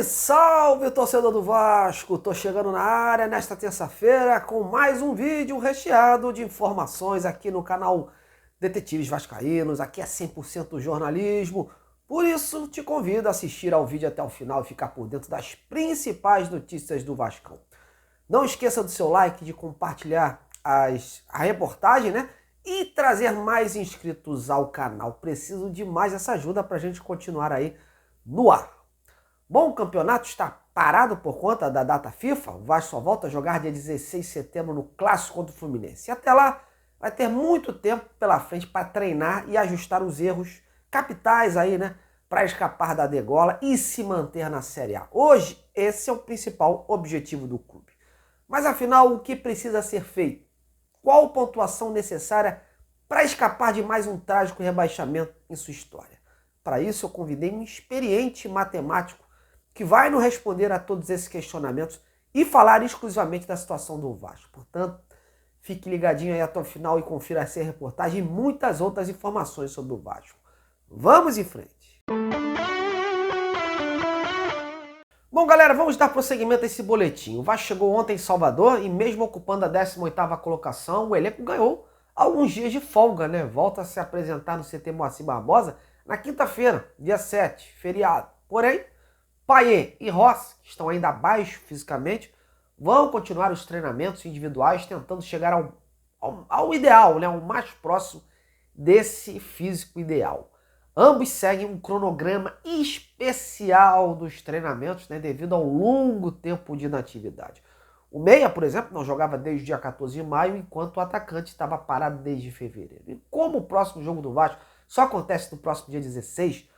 Salve, torcedor do Vasco! Tô chegando na área nesta terça-feira com mais um vídeo recheado de informações aqui no canal Detetives Vascaínos. Aqui é 100% jornalismo, por isso te convido a assistir ao vídeo até o final e ficar por dentro das principais notícias do Vascão. Não esqueça do seu like, de compartilhar a reportagem, né? E trazer mais inscritos ao canal. Preciso de mais essa ajuda para a gente continuar aí no ar. Bom, o campeonato está parado por conta da data FIFA. O Vasco só volta a jogar dia 16 de setembro no Clássico contra o Fluminense. E até lá vai ter muito tempo pela frente para treinar e ajustar os erros capitais aí, né? Para escapar da degola e se manter na Série A. Hoje, esse é o principal objetivo do clube. Mas afinal, o que precisa ser feito? Qual pontuação necessária para escapar de mais um trágico rebaixamento em sua história? Para isso, eu convidei um experiente matemático que vai nos responder a todos esses questionamentos e falar exclusivamente da situação do Vasco. Portanto, fique ligadinho aí até o final e confira essa reportagem e muitas outras informações sobre o Vasco. Vamos em frente! Bom, galera, vamos dar prosseguimento a esse boletim. O Vasco chegou ontem em Salvador e mesmo ocupando a 18ª colocação, o elenco ganhou alguns dias de folga, né? Volta a se apresentar no CT Moacir Barbosa na quinta-feira, dia 7, feriado. Porém, Payet e Rossi, que estão ainda abaixo fisicamente, vão continuar os treinamentos individuais tentando chegar ao ideal, né? O mais próximo desse físico ideal. Ambos seguem um cronograma especial dos treinamentos, né, devido ao longo tempo de inatividade. O meia, por exemplo, não jogava desde o dia 14 de maio, enquanto o atacante estava parado desde fevereiro. E como o próximo jogo do Vasco só acontece no próximo dia 16,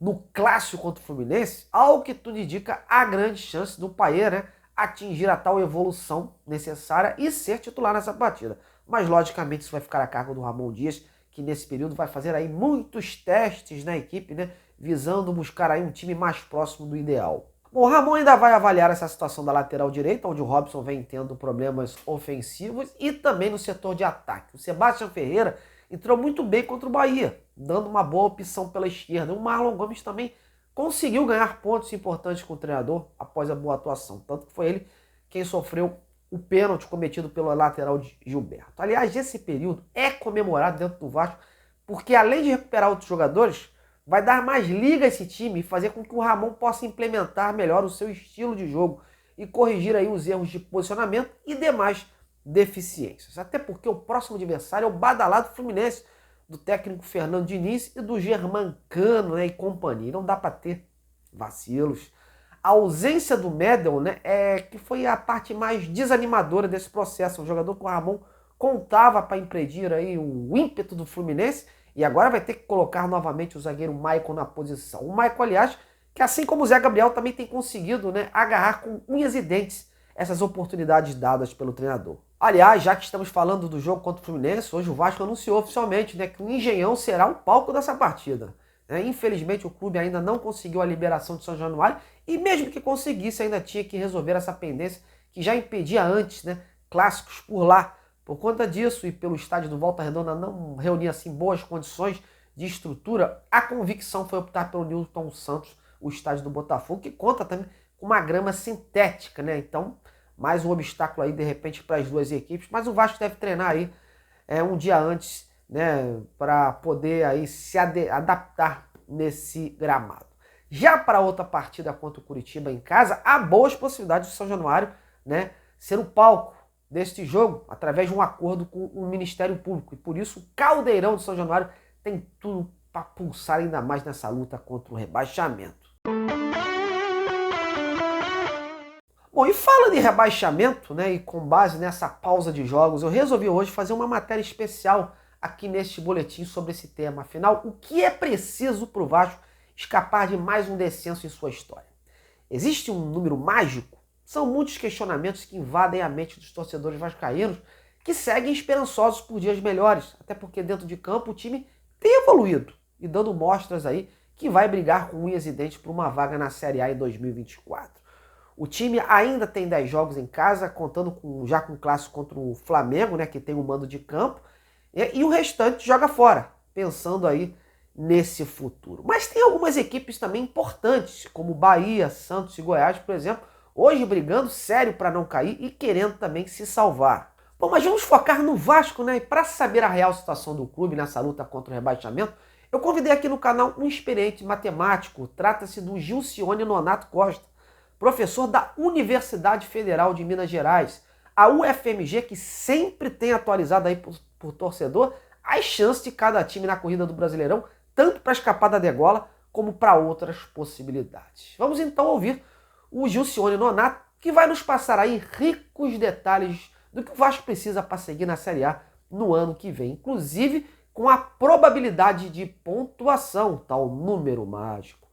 no Clássico contra o Fluminense, ao que tudo indica, há grande chance do Payet, né, atingir a tal evolução necessária e ser titular nessa partida. Mas, logicamente, isso vai ficar a cargo do Ramon Dias, que nesse período vai fazer aí muitos testes na equipe, né, visando buscar aí um time mais próximo do ideal. Bom, o Ramon ainda vai avaliar essa situação da lateral direita, onde o Robson vem tendo problemas ofensivos, e também no setor de ataque. O Sebastião Ferreira entrou muito bem contra o Bahia, dando uma boa opção pela esquerda. O Marlon Gomes também conseguiu ganhar pontos importantes com o treinador após a boa atuação, tanto que foi ele quem sofreu o pênalti cometido pelo lateral de Gilberto. Aliás, esse período é comemorado dentro do Vasco, porque além de recuperar outros jogadores, vai dar mais liga a esse time e fazer com que o Ramon possa implementar melhor o seu estilo de jogo e corrigir aí os erros de posicionamento e demais deficiências. Até porque o próximo adversário é o badalado Fluminense, do técnico Fernando Diniz e do Germancano, né, e companhia. Não dá para ter vacilos. A ausência do Medel, né, que foi a parte mais desanimadora desse processo. Um jogador que o Ramon contava para impedir aí o ímpeto do Fluminense e agora vai ter que colocar novamente o zagueiro Maicon na posição. O Maicon, aliás, que assim como o Zé Gabriel também tem conseguido, né, agarrar com unhas e dentes essas oportunidades dadas pelo treinador. Aliás, já que estamos falando do jogo contra o Fluminense, hoje o Vasco anunciou oficialmente, né, que o Engenhão será o palco dessa partida. Infelizmente o clube ainda não conseguiu a liberação de São Januário e mesmo que conseguisse ainda tinha que resolver essa pendência que já impedia antes, né, clássicos por lá. Por conta disso e pelo estádio do Volta Redonda não reunia assim boas condições de estrutura, a convicção foi optar pelo Newton Santos, o estádio do Botafogo, que conta também com uma grama sintética, né? Então, mais um obstáculo aí de repente para as duas equipes, mas o Vasco deve treinar aí um dia antes, né, para poder aí se adaptar nesse gramado. Já para outra partida contra o Curitiba em casa, há boas possibilidades de São Januário, né, ser o palco deste jogo através de um acordo com o Ministério Público. E por isso o Caldeirão de São Januário tem tudo para pulsar ainda mais nessa luta contra o rebaixamento. Bom, e fala de rebaixamento, né, e com base nessa pausa de jogos, eu resolvi hoje fazer uma matéria especial aqui neste boletim sobre esse tema. Afinal, o que é preciso para o Vasco escapar de mais um descenso em sua história? Existe um número mágico? São muitos questionamentos que invadem a mente dos torcedores vascaínos que seguem esperançosos por dias melhores, até porque dentro de campo o time tem evoluído e dando mostras aí que vai brigar com unhas e dentes por uma vaga na Série A em 2024. O time ainda tem 10 jogos em casa, contando já com o clássico contra o Flamengo, né, que tem o mando de campo, e o restante joga fora, pensando aí nesse futuro. Mas tem algumas equipes também importantes, como Bahia, Santos e Goiás, por exemplo, hoje brigando sério para não cair e querendo também se salvar. Bom, mas vamos focar no Vasco, né? E para saber a real situação do clube nessa luta contra o rebaixamento, eu convidei aqui no canal um experiente matemático. Trata-se do Gilcione Nonato Costa, professor da Universidade Federal de Minas Gerais, a UFMG, que sempre tem atualizado aí por torcedor as chances de cada time na corrida do Brasileirão, tanto para escapar da degola como para outras possibilidades. Vamos então ouvir o Gilcione Nonato, que vai nos passar aí ricos detalhes do que o Vasco precisa para seguir na Série A no ano que vem, inclusive com a probabilidade de pontuação, tal número mágico.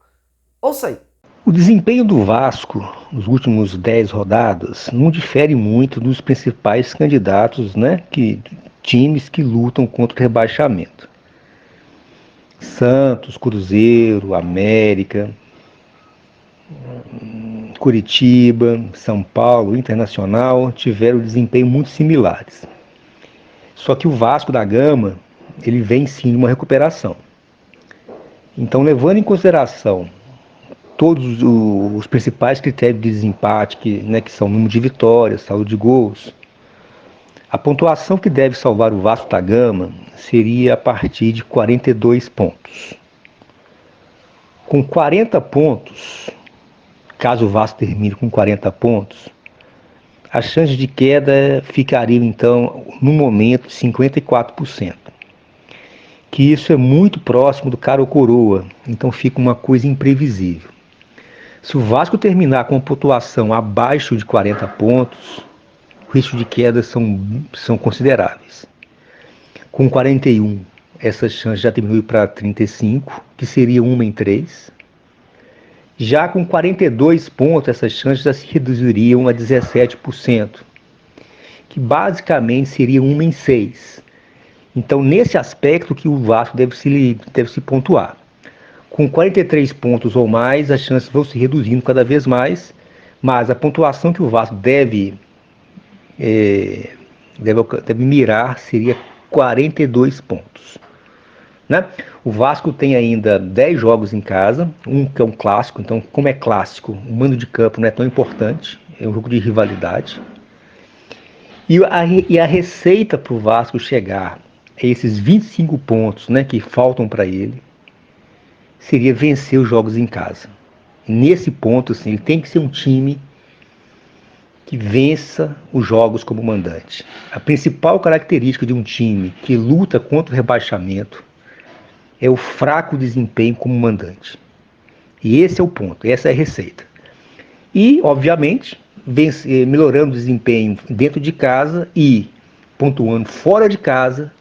Ouça aí. O desempenho do Vasco nos últimos 10 rodadas não difere muito dos principais candidatos, times que lutam contra o rebaixamento. Santos, Cruzeiro, América, Curitiba, São Paulo, Internacional tiveram desempenho muito similares. Só que o Vasco da Gama, ele vem sim de uma recuperação. Então, levando em consideração todos os principais critérios de desempate, que são número de vitórias, saldo de gols, a pontuação que deve salvar o Vasco da Gama seria a partir de 42 pontos. Com 40 pontos, caso o Vasco termine com 40 pontos, as chances de queda ficariam então, no momento, 54%. Que isso é muito próximo do cara ou coroa, então fica uma coisa imprevisível. Se o Vasco terminar com uma pontuação abaixo de 40 pontos, o risco de queda são consideráveis. Com 41, essa chance já diminui para 35, que seria 1 em 3. Já com 42 pontos, essas chances já se reduziriam a 17%, que basicamente seria 1 em 6. Então, nesse aspecto que o Vasco deve se pontuar. Com 43 pontos ou mais, as chances vão se reduzindo cada vez mais, mas a pontuação que o Vasco deve mirar seria 42 pontos. Né? O Vasco tem ainda 10 jogos em casa, um que é um clássico, então como é clássico, o mando de campo não é tão importante, é um jogo de rivalidade. E a receita para o Vasco chegar a esses 25 pontos, que faltam para ele, seria vencer os jogos em casa. Nesse ponto, assim, ele tem que ser um time que vença os jogos como mandante. A principal característica de um time que luta contra o rebaixamento é o fraco desempenho como mandante. E esse é o ponto, essa é a receita. E, obviamente, melhorando o desempenho dentro de casa e pontuando fora de casa,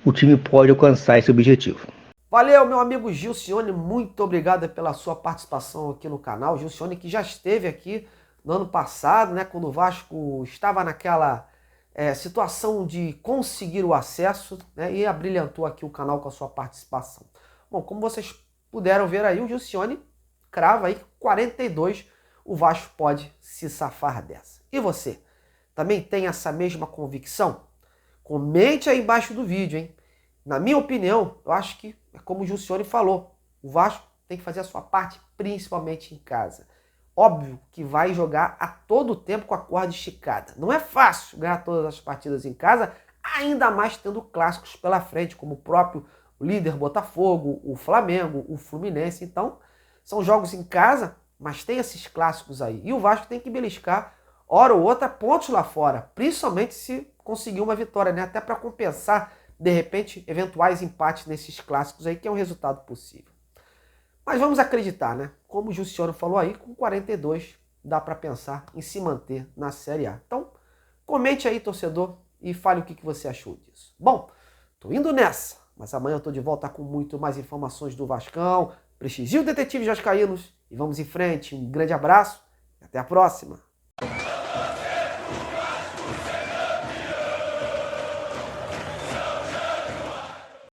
o time pode alcançar esse objetivo. Valeu, meu amigo Gilcione, muito obrigado pela sua participação aqui no canal. Gilcione, que já esteve aqui no ano passado, quando o Vasco estava naquela situação de conseguir o acesso, e abrilhantou aqui o canal com a sua participação. Bom, como vocês puderam ver aí, o Gilcione crava aí 42, o Vasco pode se safar dessa. E você, também tem essa mesma convicção? Comente aí embaixo do vídeo, hein? Na minha opinião, eu acho que é como o Gilcione falou, o Vasco tem que fazer a sua parte, principalmente em casa. Óbvio que vai jogar a todo tempo com a corda esticada. Não é fácil ganhar todas as partidas em casa, ainda mais tendo clássicos pela frente, como o próprio líder Botafogo, o Flamengo, o Fluminense. Então, são jogos em casa, mas tem esses clássicos aí. E o Vasco tem que beliscar, hora ou outra, pontos lá fora, principalmente se conseguir uma vitória, até para compensar, de repente, eventuais empates nesses clássicos aí, que é um resultado possível. Mas vamos acreditar, Como o Gilcione falou aí, com 42 dá para pensar em se manter na Série A. Então, comente aí, torcedor, e fale o que você achou disso. Bom, tô indo nessa, mas amanhã eu tô de volta com muito mais informações do Vascão. Prestigie o Detetive Vascaínos e vamos em frente. Um grande abraço e até a próxima.